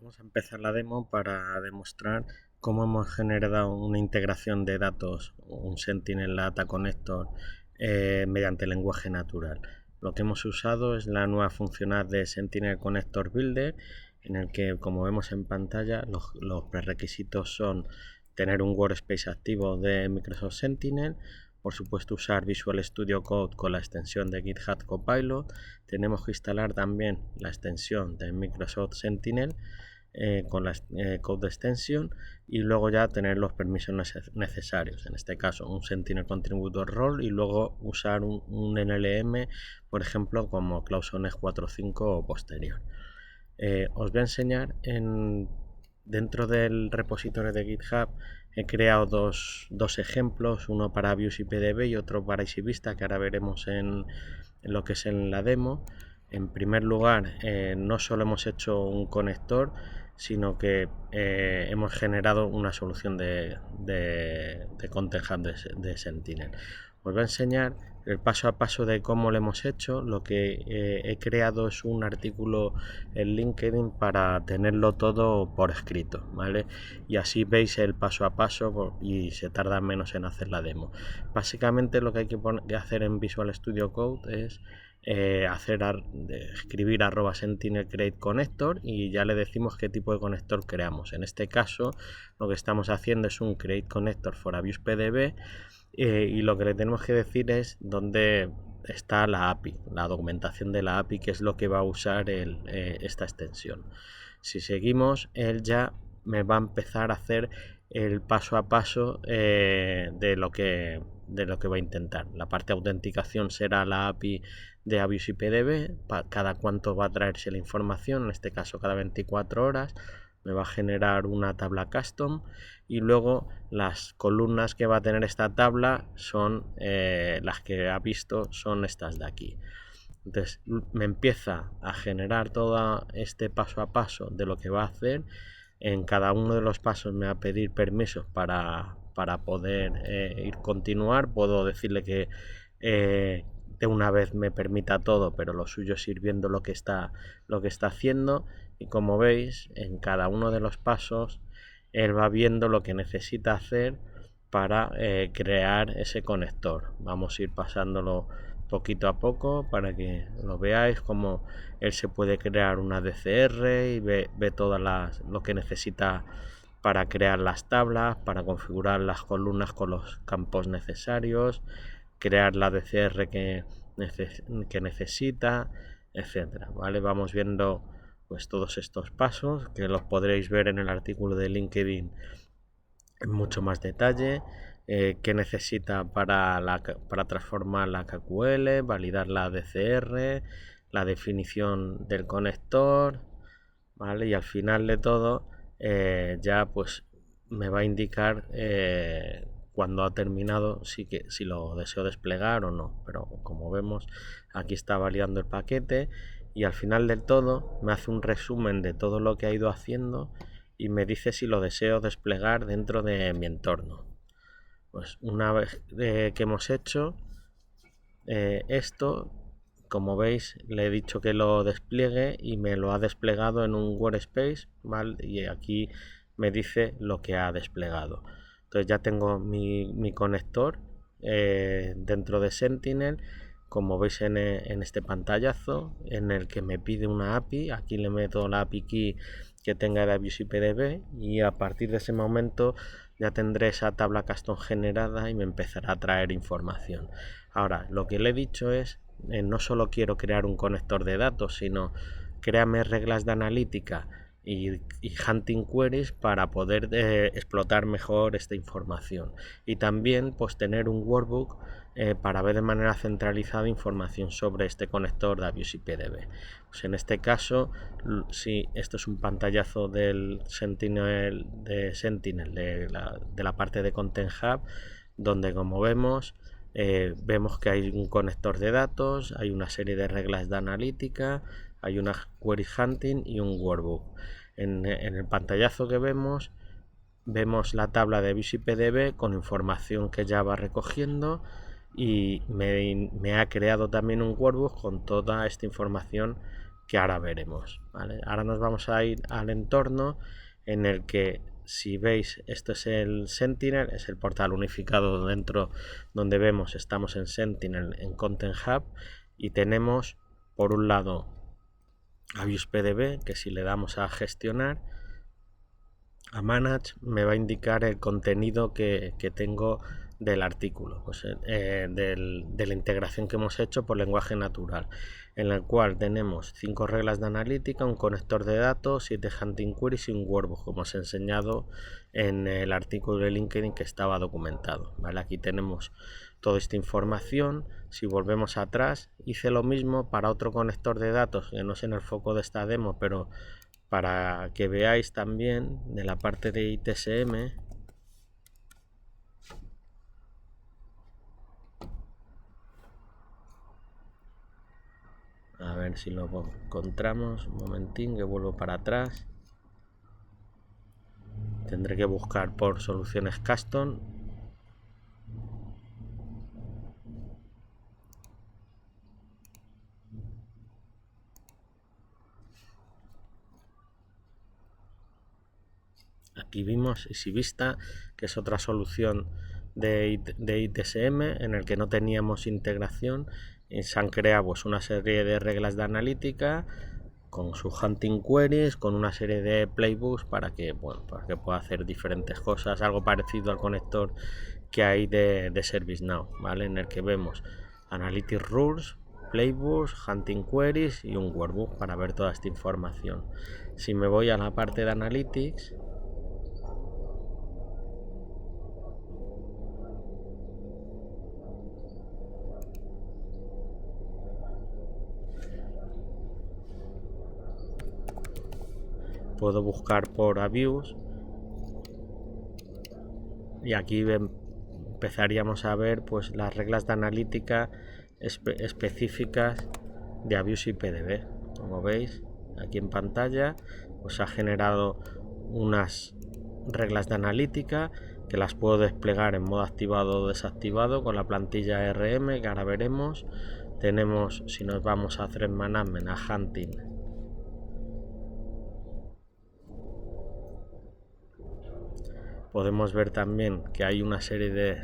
Vamos a empezar la demo para demostrar cómo hemos generado una integración de datos, un Sentinel Data Connector mediante lenguaje natural. Lo que hemos usado es la nueva funcionalidad de Sentinel Connector Builder, en el que, como vemos en pantalla, los prerequisitos son tener un workspace activo de Microsoft Sentinel, por supuesto usar Visual Studio Code con la extensión de GitHub Copilot. Tenemos que instalar también la extensión de Microsoft Sentinel con la Code Extension, y luego ya tener los permisos necesarios, en este caso un Sentinel Contributor Role, y luego usar un NLM, por ejemplo, como CloudSonex 4.5 o posterior. Os voy a enseñar dentro del repositorio de GitHub. He creado dos ejemplos, uno para Views y PDB y otro para EasyVista, que ahora veremos en lo que es en la demo. En primer lugar, no solo hemos hecho un conector, sino que hemos generado una solución de Content Hub de Sentinel. Os voy a enseñar el paso a paso de cómo lo hemos hecho. Lo que he creado es un artículo en LinkedIn para tenerlo todo por escrito, ¿vale? Y así veis el paso a paso y se tarda menos en hacer la demo. Básicamente lo que hay que hacer en Visual Studio Code es escribir @sentinel create connector, y ya le decimos qué tipo de conector creamos. En este caso lo que estamos haciendo es un create connector for Views PDB, y lo que le tenemos que decir es dónde está la API, la documentación de la API, que es lo que va a usar esta extensión. Si seguimos, él ya me va a empezar a hacer el paso a paso de lo que va a intentar. La parte de autenticación será la API de Views y PDB, cada cuánto va a traerse la información, en este caso cada 24 horas. Me va a generar una tabla custom, y luego las columnas que va a tener esta tabla son las que ha visto, son estas de aquí. Entonces me empieza a generar todo este paso a paso de lo que va a hacer. En cada uno de los pasos me va a pedir permisos para poder continuar. Puedo decirle que de una vez me permita todo, pero lo suyo es ir viendo lo que está haciendo. Y como veis, en cada uno de los pasos él va viendo lo que necesita hacer para crear ese conector. Vamos a ir pasándolo poquito a poco para que lo veáis, como él se puede crear una DCR y ve todas lo que necesita para crear las tablas, para configurar las columnas con los campos necesarios, crear la DCR que necesita, etcétera, ¿vale? Vamos viendo pues todos estos pasos, que los podréis ver en el artículo de LinkedIn en mucho más detalle. Que necesita para transformar la KQL, validar la DCR, la definición del conector, ¿vale? Y al final de todo ya pues me va a indicar cuando ha terminado, si lo deseo desplegar o no. Pero como vemos, aquí está validando el paquete, y al final del todo me hace un resumen de todo lo que ha ido haciendo y me dice si lo deseo desplegar dentro de mi entorno. Pues una vez que hemos hecho esto, como veis, le he dicho que lo despliegue y me lo ha desplegado en un workspace, ¿vale? Y aquí me dice lo que ha desplegado. Entonces ya tengo mi conector dentro de Sentinel, como veis en este pantallazo, en el que me pide una API. Aquí le meto la API key que tenga de Views y PDB, y a partir de ese momento ya tendré esa tabla custom generada y me empezará a traer información. Ahora, lo que le he dicho es, no solo quiero crear un conector de datos, sino créame reglas de analítica y hunting queries para poder explotar mejor esta información, y también pues tener un workbook para ver de manera centralizada información sobre este conector de Views y PDB. Pues en este caso, si esto es un pantallazo del Sentinel de la parte de Content Hub, donde, como vemos, vemos que hay un conector de datos, hay una serie de reglas de analítica, hay una query hunting y un workbook. En el pantallazo que vemos la tabla de Views y PDB con información que ya va recogiendo, y me ha creado también un workbook con toda esta información que ahora veremos, ¿vale? Ahora nos vamos a ir al entorno en el que, si veis, esto es el Sentinel, es el portal unificado dentro donde vemos, estamos en Sentinel, en Content Hub, y tenemos por un lado Avius PDB, que si le damos a gestionar, a Manage, me va a indicar el contenido que tengo del artículo, pues, de la integración que hemos hecho por lenguaje natural, en el cual tenemos 5 reglas de analítica, un conector de datos, 7 hunting queries y un workbook, como os he enseñado en el artículo de LinkedIn que estaba documentado, ¿vale? Aquí tenemos toda esta información. Si volvemos atrás, hice lo mismo para otro conector de datos, que no es en el foco de esta demo, pero para que veáis también de la parte de ITSM. A ver si lo encontramos. Un momentín, que vuelvo para atrás. Tendré que buscar por soluciones custom. Aquí vimos EasyVista, que es otra solución de ITSM en el que no teníamos integración, y se han creado pues una serie de reglas de analítica con sus hunting queries, con una serie de playbooks para que pueda hacer diferentes cosas, algo parecido al conector que hay de ServiceNow, ¿vale? En el que vemos Analytics Rules, playbooks, hunting queries y un workbook para ver toda esta información. Si me voy a la parte de Analytics, puedo buscar por Avius y aquí empezaríamos a ver pues las reglas de analítica específicas de Avius y PDB. Como veis aquí en pantalla, pues ha generado unas reglas de analítica que las puedo desplegar en modo activado o desactivado con la plantilla RM, que ahora veremos. Tenemos, si nos vamos a Threat Management, a Hunting, podemos ver también que hay una serie de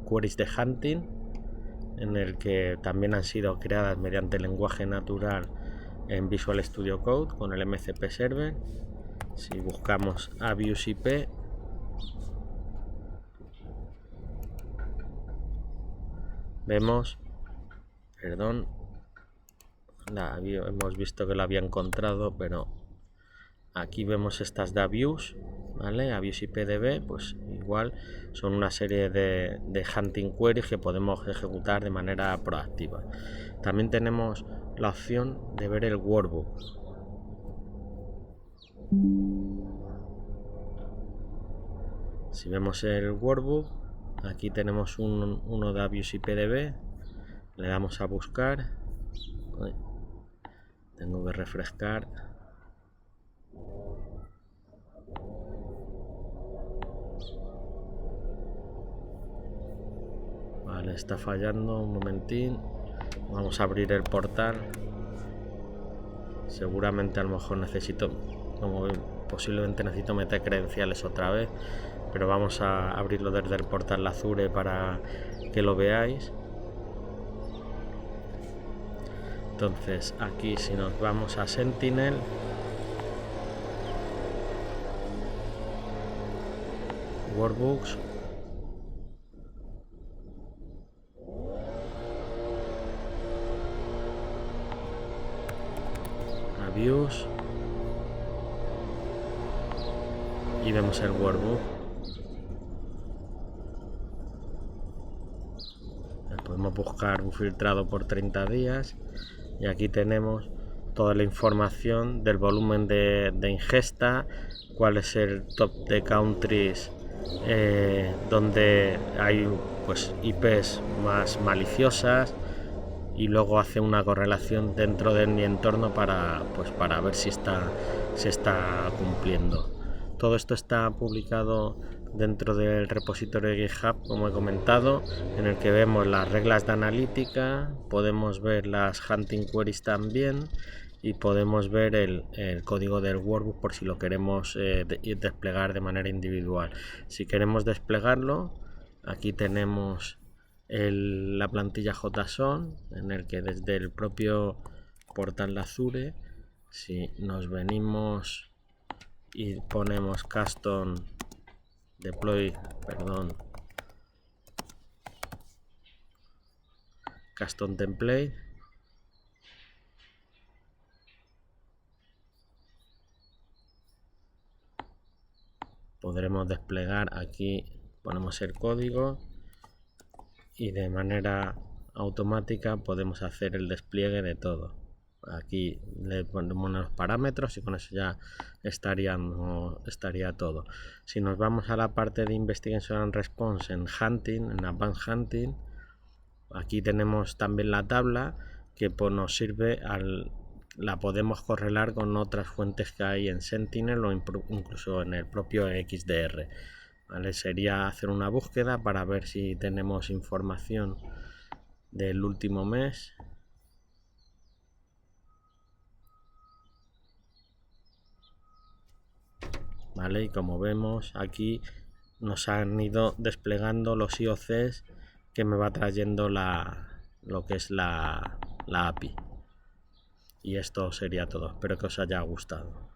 queries de hunting en el que también han sido creadas mediante lenguaje natural en Visual Studio Code con el MCP Server. Si buscamos Avius IP, vemos, hemos visto que lo había encontrado, pero aquí vemos estas de Avius, ¿vale? Avius y PDB, pues igual son una serie de hunting queries que podemos ejecutar de manera proactiva. También tenemos la opción de ver el workbook. Si vemos el workbook, aquí tenemos uno de Avius y PDB, le damos a buscar. Tengo que refrescar. Vale, está fallando, un momentín. Vamos a abrir el portal. Seguramente a lo mejor posiblemente necesito meter credenciales otra vez, pero vamos a abrirlo desde el portal Azure para que lo veáis. Entonces aquí, si nos vamos a Sentinel, Workbooks, Avius, y vemos el workbook. Podemos buscar un filtrado por 30 días y aquí tenemos toda la información del volumen de ingesta, cuál es el top de countries donde hay pues IPs más maliciosas, y luego hace una correlación dentro de mi entorno para ver si se está cumpliendo. Todo esto está publicado dentro del repositorio de GitHub, como he comentado, en el que vemos las reglas de analítica, podemos ver las hunting queries también y podemos ver el código del workbook por si lo queremos desplegar de manera individual. Si queremos desplegarlo, aquí tenemos la plantilla JSON, en el que desde el propio portal de Azure, si nos venimos y ponemos custom deploy, custom template, podremos desplegar. Aquí ponemos el código y de manera automática podemos hacer el despliegue de todo. Aquí le ponemos los parámetros y con eso ya estaría todo. Si nos vamos a la parte de Investigation and Response en Hunting, en Advanced Hunting, aquí tenemos también la tabla que nos sirve la podemos correlar con otras fuentes que hay en Sentinel o incluso en el propio XDR. ¿Vale? Sería hacer una búsqueda para ver si tenemos información del último mes. ¿Vale? Y como vemos aquí nos han ido desplegando los IOCs que me va trayendo lo que es la API. Y esto sería todo. Espero que os haya gustado.